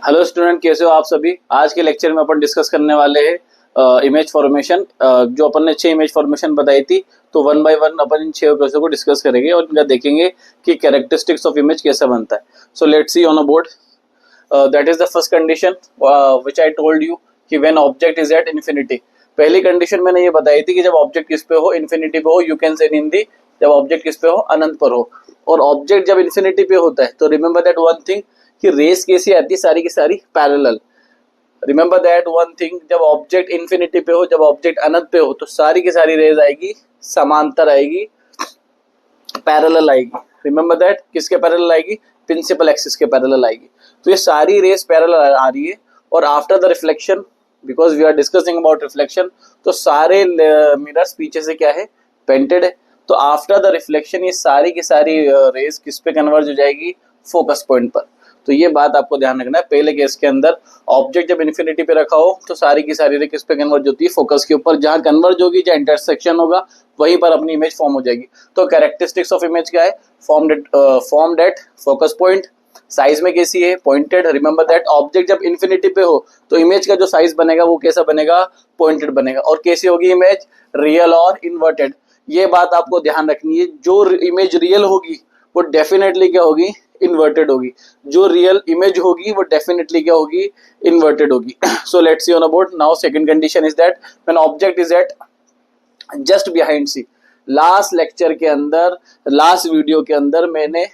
Hello student, कैसे हो आप सभी। आज के लेक्चर में अपन डिस्कस करने वाले हैं इमेज फॉर्मेशन। जो अपन ने 6 इमेज फॉर्मेशन बताई थी, तो वन बाय वन अपन इन 6 केसों को डिस्कस करेंगे और इनका देखेंगे कि कैरेक्टरिस्टिक्स ऑफ इमेज कैसा बनता है। So let's see on a board. That is the first condition which I told you कि when object is at infinity. पहली कंडीशन मैंने ये बताई थी कि जब ऑब्जेक्ट किस पे हो, इन्फिनिटी पे हो, यू कैन से इन हिंदी जब ऑब्जेक्ट किस पे हो, अनंत पर हो। और ऑब्जेक्ट जब इन्फिनिटी पे होता है तो रिमेंबर दैट वन थिंग कि रेस कैसी आती है, सारी की सारी parallel. Remember that one thing, जब ऑब्जेक्ट इन्फिनिटी पे हो, जब ऑब्जेक्ट अनंत पे हो, तो सारी की सारी रेज आएगी समांतर आएगी, पैरेलल आएगी। रिमेंबर दैट किसके पैरेलल आएगी, प्रिंसिपल एक्सिस के पैरेलल आएगी। तो ये सारी रेज पैरेलल आ रही है। और after the reflection, because we are discussing about reflection, तो सारे मिरर्स पीछे से क्या है, पेंटेड है। तो आफ्टर द रिफ्लेक्शन ये सारी की सारी रेज किस पे कन्वर्ज हो जाएगी, फोकस पॉइंट पर। तो ये बात आपको ध्यान रखना है। पहले केस के अंदर ऑब्जेक्ट जब इन्फिनिटी पे रखा हो तो सारी की सारी रे किस पे कन्वर्ज होती है, फोकस के ऊपर। जहां कन्वर्ज होगी, जहां इंटरसेक्शन होगा, वहीं पर अपनी इमेज फॉर्म हो जाएगी। तो कैरेक्टरिस्टिक्स ऑफ इमेज क्या है, formed at focus point. Size में कैसी है, पॉइंटेड। रिमेंबर दैट ऑब्जेक्ट जब इन्फिनिटी पे हो तो इमेज का जो साइज बनेगा वो कैसा बनेगा, पॉइंटेड बनेगा। और कैसी होगी इमेज, रियल और इन्वर्टेड। ये बात आपको ध्यान रखनी है। जो इमेज रियल होगी वो डेफिनेटली क्या होगी, इन्वर्टेड होगी। जो रियल इमेज होगी वो डेफिनेटली क्या होगी, इन्वर्टेड होगी। So let's see on a board now. Second condition is that when object is at just behind C. Last lecture के अंदर, लास्ट वीडियो के अंदर मैंने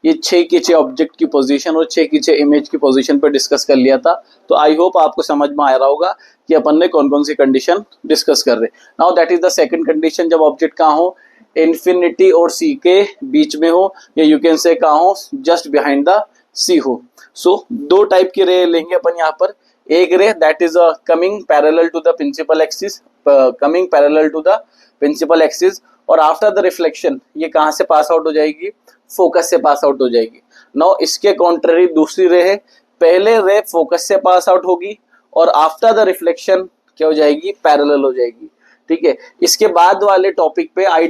ये 6 के 6 ऑब्जेक्ट की पोजीशन और 6 की 6 इमेज की पोजीशन पर डिस्कस कर लिया था। तो आई होप आपको समझ में आ रहा होगा कि अपन ने कौन कौन सी कंडीशन डिस्कस कर रहे। Now that is the second condition, जब ऑब्जेक्ट कहाँ हो, इन्फिनिटी और सी के बीच में हो, या यू कैन से कहाँ हो, जस्ट बिहाइंड द सी हो। सो दो टाइप की रे लेंगे अपन यहाँ पर। एक ray that is coming parallel to the principal axis, coming parallel to the principal axis. और आफ्टर द रिफ्लेक्शन ये कहाँ से पास आउट हो जाएगी, फोकस से पास आउट हो जाएगी। नाउ इसके कॉन्ट्ररी दूसरी रे है। पहले रे फोकस से पास आउट होगी और आफ्टर द रिफ्लेक्शन क्या हो जाएगी, पैरेलल हो जाएगी। ठीक है। इसके बाद वाले टॉपिक पे आई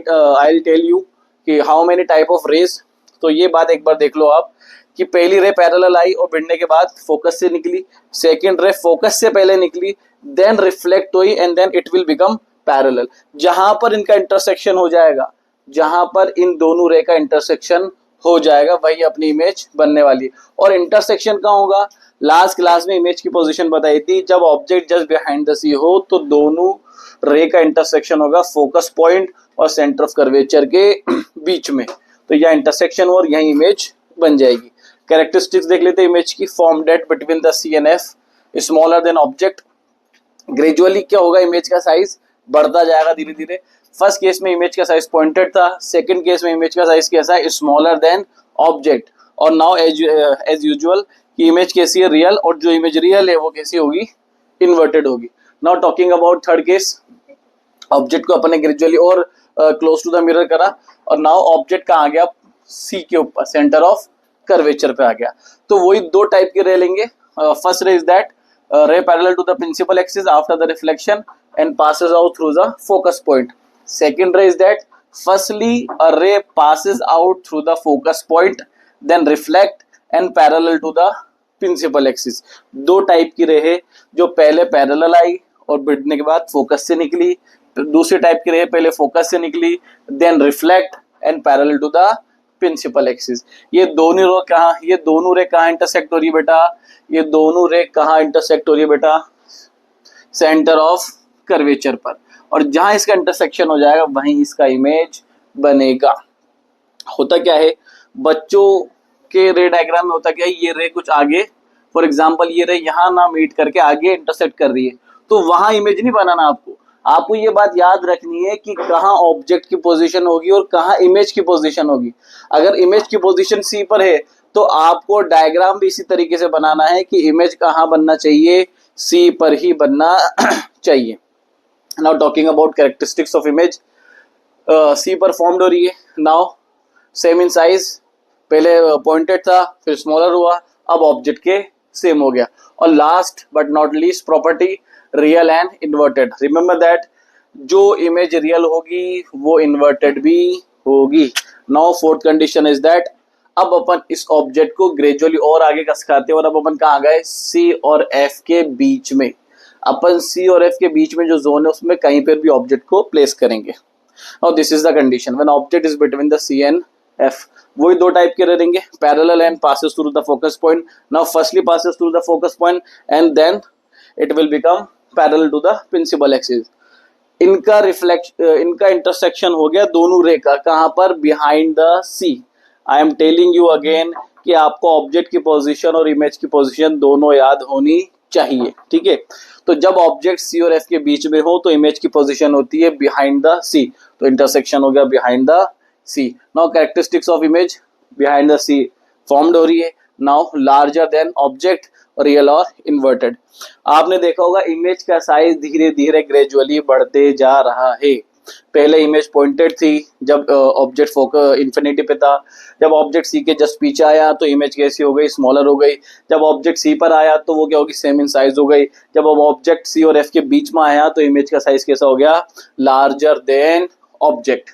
टेल यू कि how many type of rays. तो ये बात एक बार देख लो आप कि पहली रे पैरेलल आई और भिड़ने के बाद फोकस से निकली। सेकंड रे फोकस से पहले निकली, देन रिफ्लेक्ट हुई and then it will become parallel. जहां पर इनका इंटरसेक्शन हो जाएगा, जहां पर इन दोनों रे का इंटरसेक्शन हो जाएगा, वही अपनी इमेज बनने वाली है। और इंटरसेक्शन कहाँ होगा, लास्ट क्लास में इमेज की पोजीशन बताई थी, जब ऑब्जेक्ट जस्ट बिहाइंड द सी हो तो दोनों रे का इंटरसेक्शन होगा फोकस पॉइंट और सेंटर ऑफ कर्वेचर के बीच में। तो यह इंटरसेक्शन और यही इमेज बन जाएगी। कैरेक्टरिस्टिक्स देख लेते हैं इमेज की। Form that between the C and F, smaller than object. Gradually क्या होगा, इमेज का साइज बढ़ता जाएगा धीरे धीरे। फर्स्ट केस में इमेज का साइज पॉइंटेड था, सेकंड केस में इमेज का साइज कैसा है, स्मॉलर देन ऑब्जेक्ट। और नाउ एज यूजुअल कि इमेज कैसी है, रियल। और जो इमेज रियल है वो कैसी होगी, इन्वर्टेड होगी। Now talking about third case, object को अपने ग्रेजुअली और क्लोज टू द मिरर करा और नाउ ऑब्जेक्ट कहाँ आ गया, सी के ऊपर, सेंटर ऑफ कर्वेचर पे आ गया। तो वही दो टाइप के रे लेंगे। First ray is that ray parallel to the principal axis after the reflection and passes out through the focus point. Second ray is that firstly a ray passes out through the focus point, then reflect and parallel to the principal axis. दो type की रे है, जो पहले parallel आई और बढ़ने के बाद फोकस से निकली। दूसरी टाइप की रे पहले फोकस से निकली, then reflect and parallel to the principal axis. ये दोनों रे कहाँ, ये दोनों रे कहाँ इंटरसेक्ट हो रही है बेटा, ये दोनों रे कहाँ इंटरसेक्ट हो रही है बेटा, सेंटर ऑफ कर्वेचर पर। और जहां इसका इंटरसेक्शन हो जाएगा वहीं इसका इमेज बनेगा। होता क्या है, बच्चों के रे डायग्राम में होता क्या है, ये रे कुछ आगे, फॉर एग्जांपल ये रे यहाँ ना मीट करके आगे इंटरसेक्ट कर रही है, तो वहां इमेज नहीं बनाना आपको। आपको ये बात याद रखनी है कि कहाँ ऑब्जेक्ट की पोजीशन होगी और कहाँ इमेज की पोजीशन होगी। अगर इमेज की पोजीशन सी पर है तो आपको डायग्राम भी इसी तरीके से बनाना है कि इमेज कहाँ बनना चाहिए, सी पर ही बनना चाहिए। Now talking about characteristics of image, C पर फॉर्म्ड हो रही है। नाउ सेम इन साइज, पहले पॉइंटेड था फिर स्मॉलर हुआ, अब ऑब्जेक्ट के सेम हो गया। और last but not least property, real and inverted. Remember that जो इमेज रियल होगी वो इन्वर्टेड भी होगी। Now fourth condition is that अब अपन इस ऑब्जेक्ट को ग्रेजुअली और आगे कसकाते हैं और अब अपन कहाँ गए, सी और एफ के बीच में। अपन सी और एफ के बीच में जो जोन है उसमें कहीं पर भी ऑब्जेक्ट को प्लेस करेंगे। Now this is the condition when object is between the C and F. वही दो टाइप के रहेंगे, parallel and passes through the focus point. Now firstly passes through the focus point and then it will become parallel to the principal axis. इनका intersection हो गया दोनों ray का, कहां पर, behind the C. I am telling you again कि आपको object की पोजीशन और इमेज की पोजीशन दोनों याद होनी चाहिए, ठीक है। तो जब ऑब्जेक्ट सी और एफ के बीच में हो तो इमेज की पोजीशन होती है बिहाइंड द सी, तो इंटरसेक्शन हो गया behind the C. Now characteristics of image behind the C formed हो रही है। Now larger than object, real और इन्वर्टेड। आपने देखा होगा इमेज का साइज धीरे धीरे ग्रेजुअली बढ़ते जा रहा है। पहले इमेज पॉइंटेड थी जब ऑब्जेक्ट फोकस इंफिनिटी पे था। जब ऑब्जेक्ट सी के जस्ट पीछे आया तो इमेज कैसी हो गई, स्मॉलर हो गई। जब ऑब्जेक्ट सी पर आया तो वो क्या होगी, सेम इन साइज हो गई। जब ऑब्जेक्ट सी और एफ के बीच में आया तो इमेज का साइज कैसा हो गया, लार्जर देन ऑब्जेक्ट।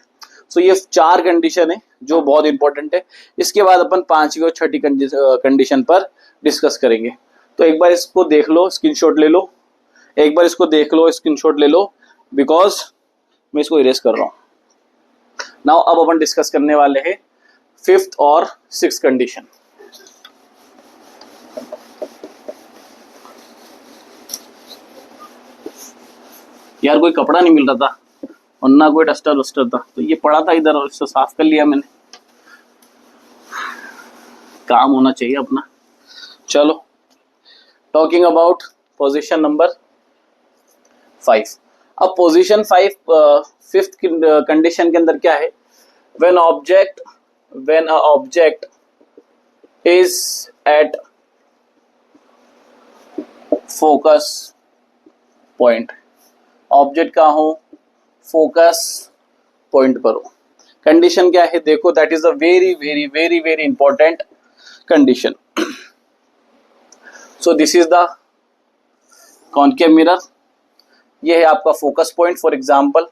सो ये 4 कंडीशन है जो बहुत इंपॉर्टेंट है। इसके बाद अपन 5वीं और 6ठी कंडीशन पर डिस्कस करेंगे। तो एक बार इसको देख लो, स्क्रीनशॉट ले लो, एक बार इसको देख लो, स्क्रीनशॉट ले लो, बिकॉज मैं इसको इरेज कर रहा हूं। नाउ अब अपन डिस्कस करने वाले हैं 5th और 6th कंडीशन। यार कोई कपड़ा नहीं मिल रहा था और ना कोई डस्टर वस्टर था, तो ये पड़ा था इधर और इसको साफ कर लिया मैंने। काम होना चाहिए अपना। चलो, टॉकिंग अबाउट पोजीशन नंबर 5। अब पोजीशन 5th कंडीशन के अंदर क्या है, when a object is at focus point. Object कहाँ हो, फोकस पॉइंट पर हो। कंडीशन क्या है देखो, that is a very very very very important condition. So this is the concave mirror, ये है आपका फोकस पॉइंट फॉर एग्जांपल,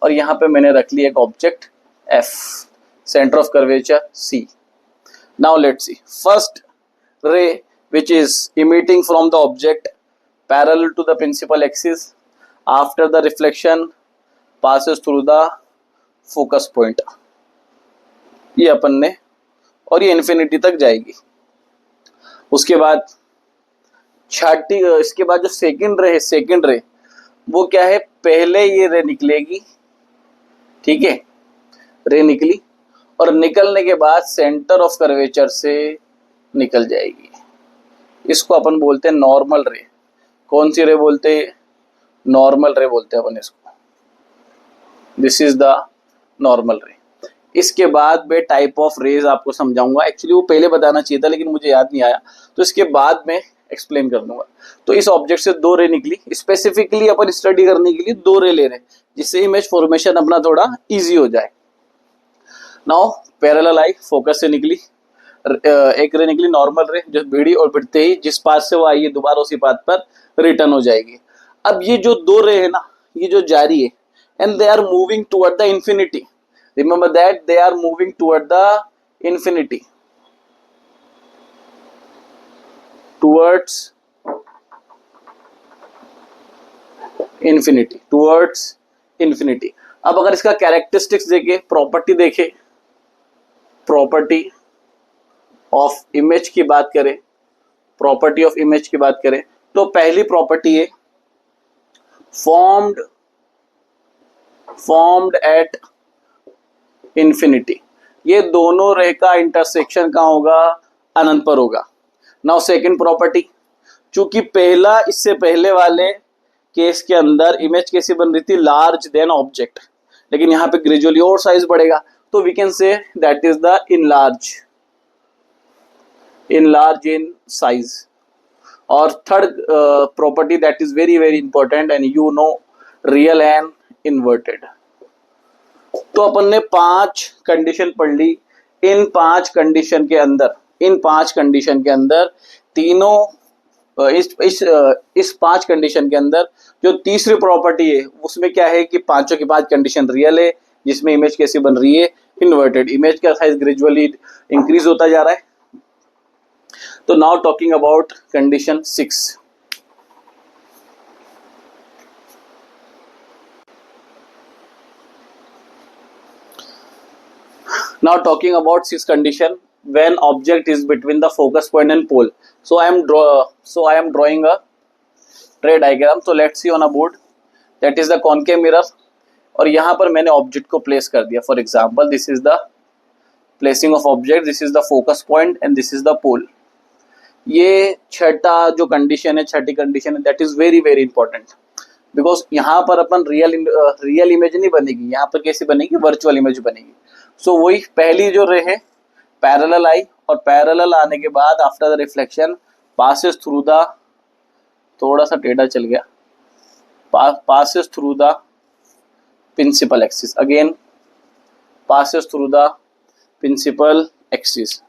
और यहां पे मैंने रख लिया एक object F, centre of curvature C. Now let's see, first ray which is emitting from the object parallel to the principal axis after the reflection passes through the focus point। ये अपन ने, और ये इन्फिनिटी तक जाएगी। उसके बाद इसके बाद जो सेकंड रे वो क्या है, पहले ये रे निकलेगी, ठीक है, रे निकली और निकलने के बाद सेंटर ऑफ कर्वेचर से निकल जाएगी। इसको अपन बोलते हैं नॉर्मल रे। कौन सी रे बोलते हैं, नॉर्मल रे बोलते हैं अपन इसको। दिस इज द नॉर्मल रे। इसके बाद मैं टाइप ऑफ रेज आपको समझाऊंगा, एक्चुअली वो पहले बताना चाहिए था लेकिन मुझे याद नहीं आया, तो इसके बाद में एक्सप्लेन कर दूंगा। तो इस ऑब्जेक्ट से 2 रे निकली, स्पेसिफिकली अपन स्टडी करने के लिए 2 रे ले रहे हैं जिससे इमेज फॉर्मेशन अपना थोड़ा इजी हो जाए। नाउ पैरेलल आई, फोकस से निकली एक रे निकली, नॉर्मल रे, जो भिड़ी और भिड़ते ही जिस पाथ से वो आई है दोबारा उसी पाथ पर रिटर्न हो जाएगी। अब ये जो 2 रे है ना, ये जो जारी है, and they are moving toward the infinity. Remember that they are moving toward the infinity, towards infinity. अब अगर इसका कैरेक्टरिस्टिक्स देखे, प्रॉपर्टी देखे, प्रॉपर्टी ऑफ इमेज की बात करें, तो पहली प्रॉपर्टी है फॉर्म्ड एट इंफिनिटी। ये दोनों रे का इंटरसेक्शन कहाँ होगा, अनंत पर होगा। नाउ सेकंड प्रॉपर्टी, चूंकि पहला, इससे पहले वाले केस के अंदर इमेज कैसी बन रही थी, लार्ज देन ऑब्जेक्ट, लेकिन यहाँ पे ग्रेजुअली और साइज बढ़ेगा, तो we can say that is the enlarge in size. और third property that is very very important and you know, real and inverted. तो अपन ने 5 कंडीशन पढ़ ली। इन 5 कंडीशन के अंदर तीनों इस 5 कंडीशन के अंदर जो तीसरी प्रॉपर्टी है उसमें क्या है कि पांचों की 5 कंडीशन रियल है, जिसमें इमेज कैसी बन रही है, इन्वर्टेड, इमेज का साइज ग्रेजुअली इंक्रीज होता जा रहा है। तो now talking about condition 6, now talking about 6th condition, when object is between the focus point and pole. So I am drawing a tray diagram. So let's see on a board, that is the concave mirror, और यहाँ पर मैंने object को place कर दिया. For example this is the placing of object, this is the focus point and this is the pole. ये छठा जो कंडीशन है, छठी कंडीशन है, that is very very important, because यहाँ पर अपन रियल इमेज नहीं बनेगी, यहाँ पर कैसी बनेगी, वर्चुअल इमेज बनेगी. सो वही पहली जो रे है पैरेलल आई, और पैरेलल आने के बाद after the reflection passes through the, थोड़ा सा टेढ़ा चल गया, passes through the principal axis, again passes through the principal axis.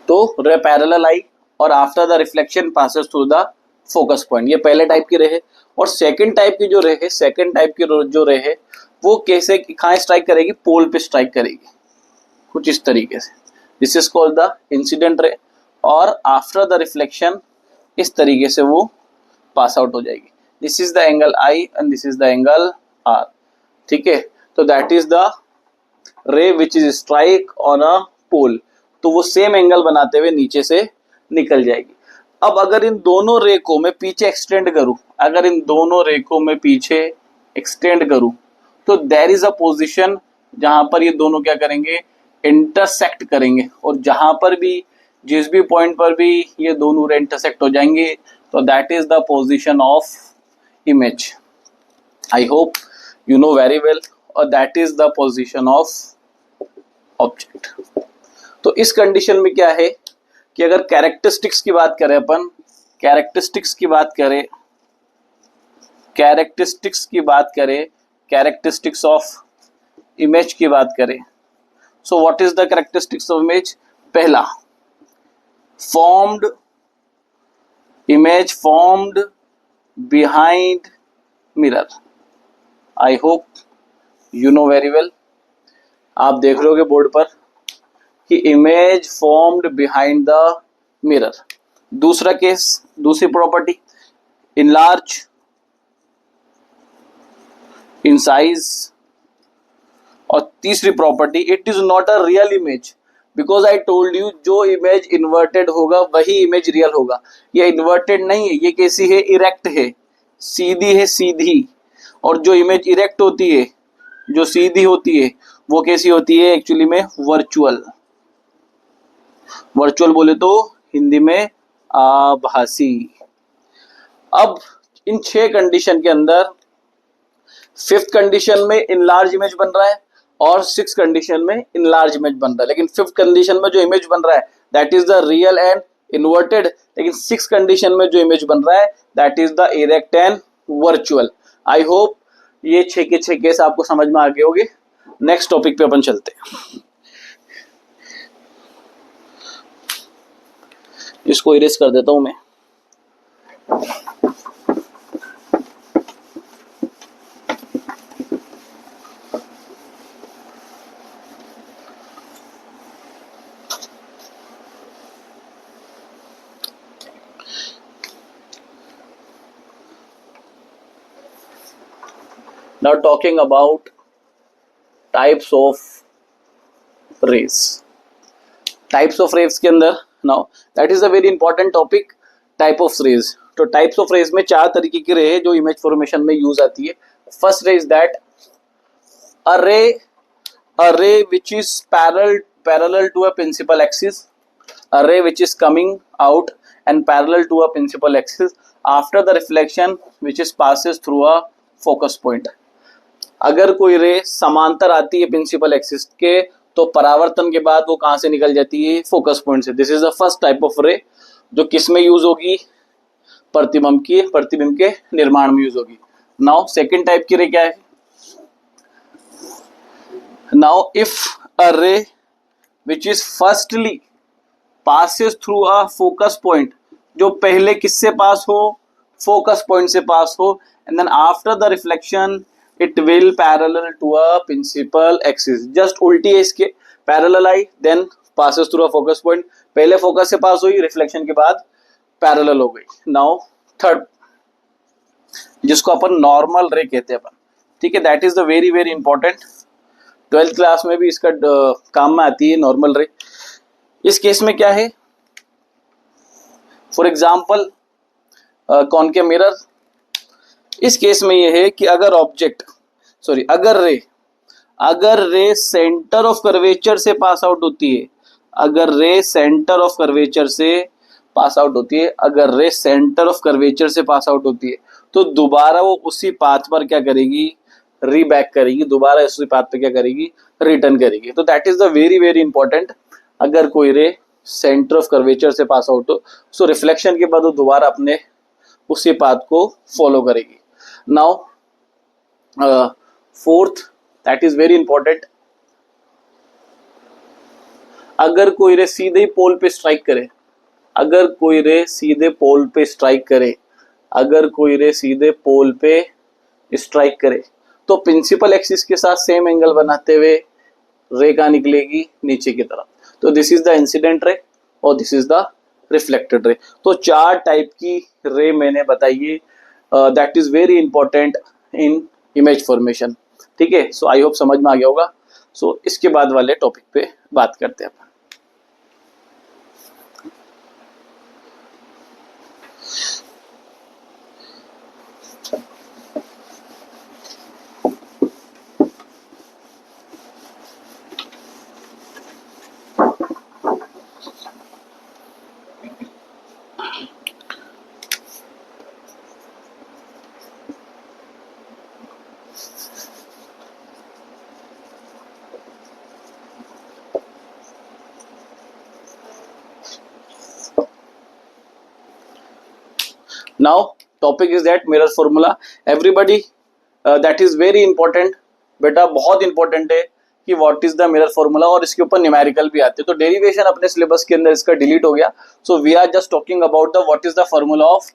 तो रे पैरेलल आई और after the reflection passes through the focus point, ये पहले टाइप की रे है. और सेकंड टाइप की जो रे है, सेकंड टाइप की जो रे है वो कैसे, कहाँ स्ट्राइक करेगी, पोल पे स्ट्राइक करेगी, कुछ इस तरीके से. This is called the incident ray, और आफ्टर द रिफ्लेक्शन इस तरीके से वो पास आउट हो जाएगी. This is the angle I and this is the angle R. ठीक है, तो that is the ray which is strike on a pole. तो वो सेम एंगल बनाते हुए नीचे से निकल जाएगी. अब अगर इन दोनों रेखों में पीछे एक्सटेंड करूं, अगर इन दोनों रेखों में पीछे एक्सटेंड करूं, तो देयर इज अ पोजीशन जहां पर ये दोनों क्या करेंगे, इंटरसेक्ट करेंगे. और जहां पर भी, जिस भी पॉइंट पर भी ये दोनों रे इंटरसेक्ट हो जाएंगे, तो that is the position of image. I hope you know very well. और that is the position of object. तो इस कंडीशन में क्या है कि अगर कैरेक्टरिस्टिक्स की बात करें अपन, कैरेक्टरिस्टिक्स की बात करें, कैरेक्टरिस्टिक्स ऑफ इमेज की बात करें, so what is the characteristics of image. पहला, image formed behind mirror. I hope you know very well. आप देख लोगे बोर्ड पर कि image formed behind the mirror. दूसरा केस, दूसरी प्रॉपर्टी, इनलार्ज इन साइज. और तीसरी property, it is not a real image, because I told you जो इमेज इन्वर्टेड होगा वही इमेज रियल होगा. ये इन्वर्टेड नहीं है, ये कैसी है, इरेक्ट है, सीधी है, सीधी. और जो इमेज इरेक्ट होती है, जो सीधी होती है, वो कैसी होती है, एक्चुअली में वर्चुअल. वर्चुअल बोले तो हिंदी में आभासी. अब इन 6 कंडीशन के अंदर 5th कंडीशन में इनलार्ज इमेज बन रहा है और 6th कंडीशन में इनलार्ज इमेज बन रहा है. लेकिन 5th कंडीशन में जो इमेज बन रहा है that is the real and inverted. लेकिन 6th कंडीशन में जो इमेज बन रहा है that is the erect and virtual. I hope ये 6 के 6 केस आपको समझ में आ गए होंगे. नेक्स्ट टॉपिक पे अपन चलते हैं. इसको इरेज कर देता हूं मैं. Now talking about types of rays. Types of rays के अंदर, now that is a very important topic, type of rays. तो types of rays में 4 तरीके की रे है जो इमेज फॉर्मेशन में यूज आती है. First ray is that a ray which is parallel to a principal axis, a ray which is coming out and parallel to a principal axis after the reflection which is passes through a focus point. अगर कोई रे समांतर आती है principal axis के, तो परावर्तन के बाद वो कहां से निकल जाती है, फोकस पॉइंट से. This is the first type of रे. जो किस में यूज होगी, प्रतिबिंब के निर्माण में यूज होगी। नाउ सेकेंड टाइप की रे क्या है, नाउ इफ अ रे which is firstly passes through a focus point, जो पहले किससे पास हो, फोकस पॉइंट से पास हो, and then after the reflection it will parallel to a principal axis, just उल्टी है इसके, parallel I then passes through a focus point, पहले फोकस से पास हुई, रिफ्लेक्शन के बाद पैरेलल हो गई। नाउ थर्ड, जिसको अपन नॉर्मल रे कहते हैं अपन, ठीक है, that is the very very important, 12th class में भी इसका काम में आती है नॉर्मल रे। इस केस में क्या है, फॉर एग्जाम्पल कॉनकेव मिरर, इस केस में यह है कि अगर रे सेंटर ऑफ कर्वेचर से पास आउट होती है, अगर रे सेंटर ऑफ कर्वेचर से पास आउट होती है, अगर रे सेंटर ऑफ कर्वेचर से पास आउट होती है, तो दोबारा वो उसी पाथ पर क्या करेगी, रीबैक करेगी, दोबारा उसी पाथ पे क्या करेगी, रिटर्न करेगी। तो that is the very very important, अगर कोई रे सेंटर ऑफ कर्वेचर से पास आउट हो, सो रिफ्लेक्शन के बाद वो दोबारा अपने उसी पाथ को फॉलो करेगी। Now fourth, that is very important, अगर कोई रे सीधे पोल पे स्ट्राइक करे, अगर कोई रे सीधे पोल पे स्ट्राइक करे, अगर कोई रे सीधे पोल पे स्ट्राइक करे, तो प्रिंसिपल एक्सिस के साथ सेम एंगल बनाते हुए रे का निकलेगी नीचे की तरफ। तो this is the incident ray और this is the reflected ray. तो चार टाइप की रे मैंने बताई है, that is very important in image formation, ठीक है। सो आई होप समझ में आ गया होगा। सो इसके बाद वाले टॉपिक पे बात करते हैं अपन। Now topic is that mirror formula, everybody that is very important, बेटा बहुत इंपॉर्टेंट है कि what is the mirror formula, और इसके ऊपर न्यूमेरिकल भी आते हैं। तो डेरिवेशन अपने सिलेबस के अंदर इसका डिलीट हो गया, so we are just talking about the what is the formula of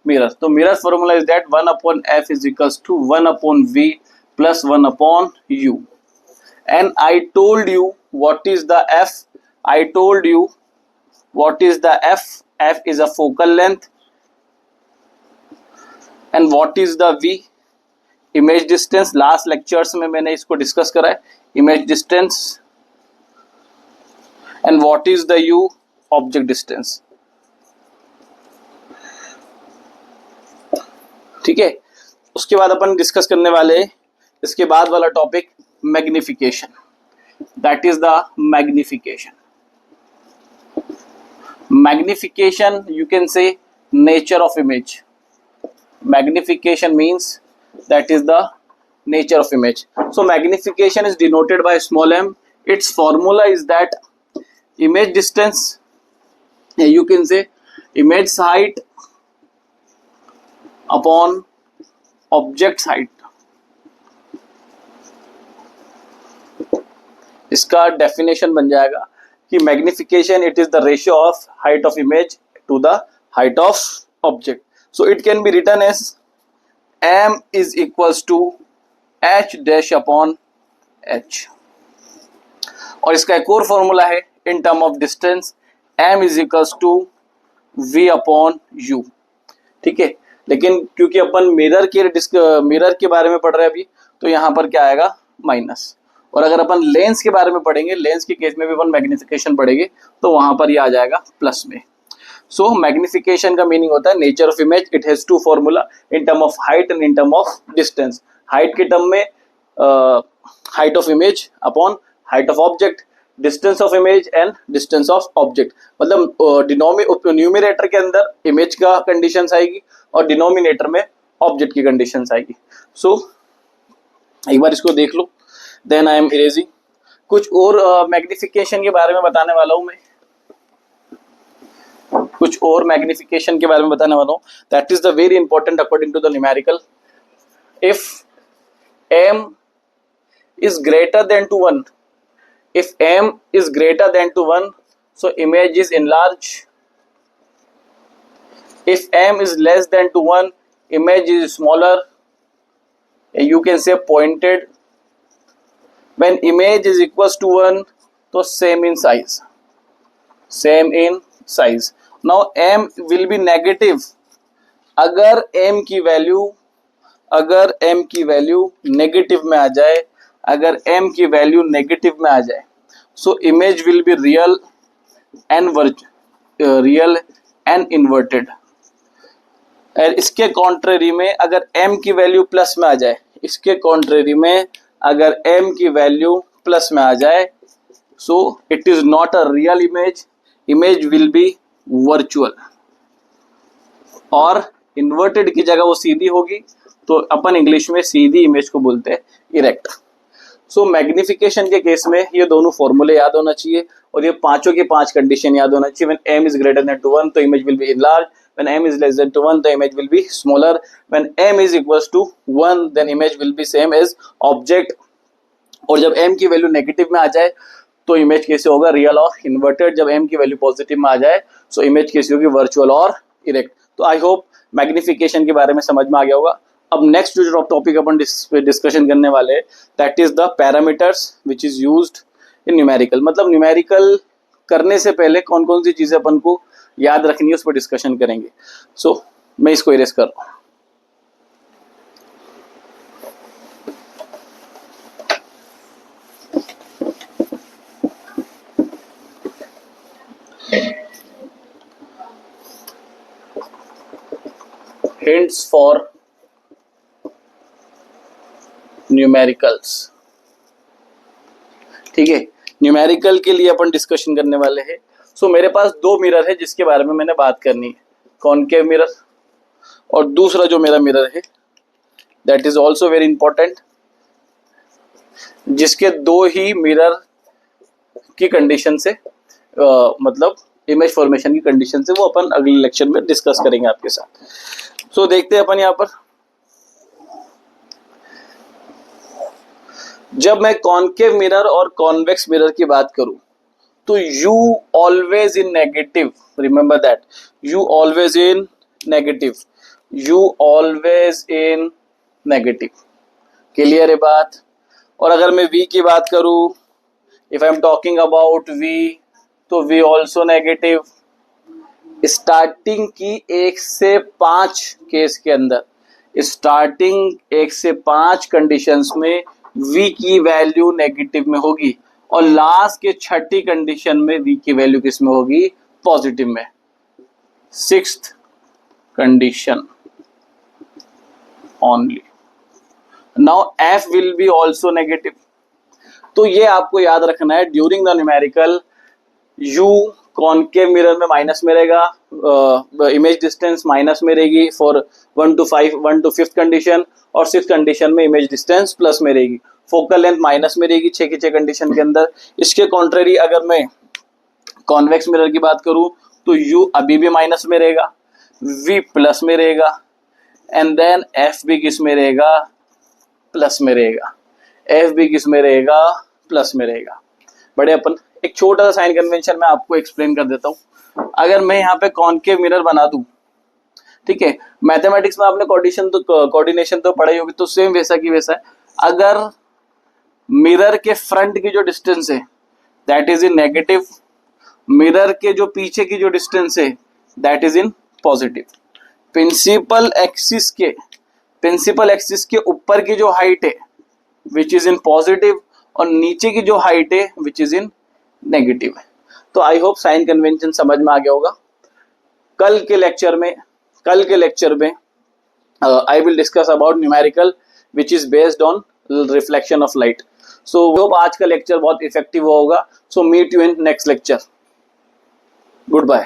mirror. तो mirror formula is that 1/f is equals to 1/v plus 1/u, and I told you what is the f, I told you what is the f is a focal length, and what is the v, image distance. Last lectures में मैंने इसको discuss करा है, image distance, and what is the u, object distance, ठीक है। उसके बाद अपन discuss करने वाले इसके बाद वाला topic magnification, that is the magnification. Magnification you can say nature of image, magnification means that is the nature of image. So magnification is denoted by small m. Its formula is that image distance, you can say image height upon object height. इसका definition बन जाएगा कि magnification it is the ratio of height of image to the height of object. So it can be written as m is equals to h dash upon h, और इसका एक और formula है इन term of distance, m is equals to v upon u, ठीक है। लेकिन क्योंकि अपन mirror के बारे में पढ़ रहे हैं अभी, तो यहाँ पर क्या आएगा, माइनस। और अगर अपन लेंस के बारे में पढ़ेंगे, लेंस के केस में भी अपन मैग्निफिकेशन पढ़ेंगे, तो वहां पर ये आ जाएगा प्लस में। सो मैग्निफिकेशन का मीनिंग होता है nature of image, it has to formula in term of height and in term of distance. Height के टर्म में height of image upon height of object, distance of image and distance of object, मतलब numerator के अंदर image का conditions आएगी और denominator में object की कंडीशंस आएगी। सो एक बार इसको देख लो, देन आई एम इरेजिंग। कुछ और मैग्निफिकेशन के बारे में बताने वाला हूं मैं। कुछ और मैग्निफिकेशन के बारे में बताने वाला हूँ. That is the very important according to the numerical. If m is greater than to 1, if m is greater than to 1, so image is enlarged. If m is less than to 1, image is smaller, you can say pointed. When image is equals to 1, so same in size, same in size. Now m will be negative अगर m की value negative में आ जाए, अगर m की value negative में आ जाए, so image will be real and inverted. इसके contrary में अगर m की वैल्यू प्लस में आ जाए, इसके कॉन्ट्रेरी में अगर m की वैल्यू प्लस में आ जाए, so it is not a real image, image will B virtual. और इन्वर्टेड की जगह वो सीधी होगी, तो अपन इंग्लिश में सीधी इमेज को बोलते हैं इरेक्ट. सो मैग्निफिकेशन के केस में ये दोनों फॉर्मूले याद होना चाहिए और ये पांचों के पांच कंडीशन याद होना चाहिए. When m is greater than to 1 तो image will be enlarge, when m is less than to 1 तो image will be smaller, when m is equals to 1 then image will be same as object. और जब m की value negative में आ जाए तो image कैसे होगा, रियल और इन्वर्टेड. जब m की वैल्यू पॉजिटिव में आ जाए सो इमेज कैसे होगी, वर्चुअल और इरेक्ट. तो आई होप मैग्निफिकेशन के बारे में समझ में आ गया होगा. अब नेक्स्ट जो टॉपिक अपन डिस्कशन करने वाले हैं that is the parameters which is used in numerical. मतलब न्यूमेरिकल करने से पहले कौन कौन सी चीजें अपन को याद रखनी है उस पर डिस्कशन करेंगे. सो मैं इसको इरेज कर रहा हूं. Hints for numericals. ठीक है, न्यूमेरिकल के लिए अपन डिस्कशन करने वाले हैं. सो मेरे पास दो मिरर है जिसके बारे में मैंने बात करनी है, कॉनकेव मिरर और दूसरा जो मेरा मिरर है that is also very important, जिसके दो ही मिरर की कंडीशन से मतलब इमेज फॉर्मेशन की कंडीशन से वो अपन अगले लेक्चर में डिस्कस करेंगे आपके साथ. सो देखते हैं अपन यहाँ पर. जब मैं कॉनकेव मिरर और कॉन्वेक्स मिरर की बात करूं तो you always in negative, remember that, you always in negative, you always in negative. Clear है बात. और अगर मैं वी की बात करूं, if I am talking about V, तो वी ऑल्सो नेगेटिव. स्टार्टिंग की 1 से 5 केस के अंदर, स्टार्टिंग 1 से 5 कंडीशंस में v की वैल्यू नेगेटिव में होगी और लास्ट के छठी कंडीशन में v की वैल्यू किस में होगी, पॉजिटिव में. 6th condition only. Now f will be also negative. तो ये आपको याद रखना है during the numerical. u concave mirror में माइनस में रहेगा, इमेज डिस्टेंस माइनस में रहेगी फॉर 1 to 5th कंडीशन, और 6th कंडीशन में इमेज डिस्टेंस प्लस में रहेगी. फोकल लेंथ माइनस में रहेगी 6 की 6 कंडीशन के अंदर. इसके कॉन्ट्रेरी अगर मैं कॉन्वेक्स मिरर की बात करूं तो u अभी भी माइनस में रहेगा, v प्लस में रहेगा, एंड देन f भी किस में रहेगा, प्लस में रहेगा. f भी किस में रहेगा, प्लस में रहेगा. बड़े अपन एक छोटा सा साइन कन्वेंशन मैं आपको एक्सप्लेन कर देता हूं. अगर मैं यहाँ पे कॉनकेव मिरर बना दूं, ठीक है, मैथमेटिक्स में आपने कोऑर्डिनेशन तो पढ़ाई होगी, तो सेम वैसा की वैसा है. अगर मिरर के फ्रंट की जो डिस्टेंस है that is in negative, mirror के जो पीछे की जो डिस्टेंस है that is in positive. Principal axis के ऊपर की जो हाइट है विच इज इन पॉजिटिव और नीचे की जो हाइट है विच इज इन नेगेटिव है. तो आई होप साइन कन्वेंशन समझ में आ गया होगा. कल के लेक्चर में I will discuss about numerical which is based on reflection of light. So hope आज का लेक्चर बहुत इफेक्टिव होगा. So meet you in next lecture. Good bye.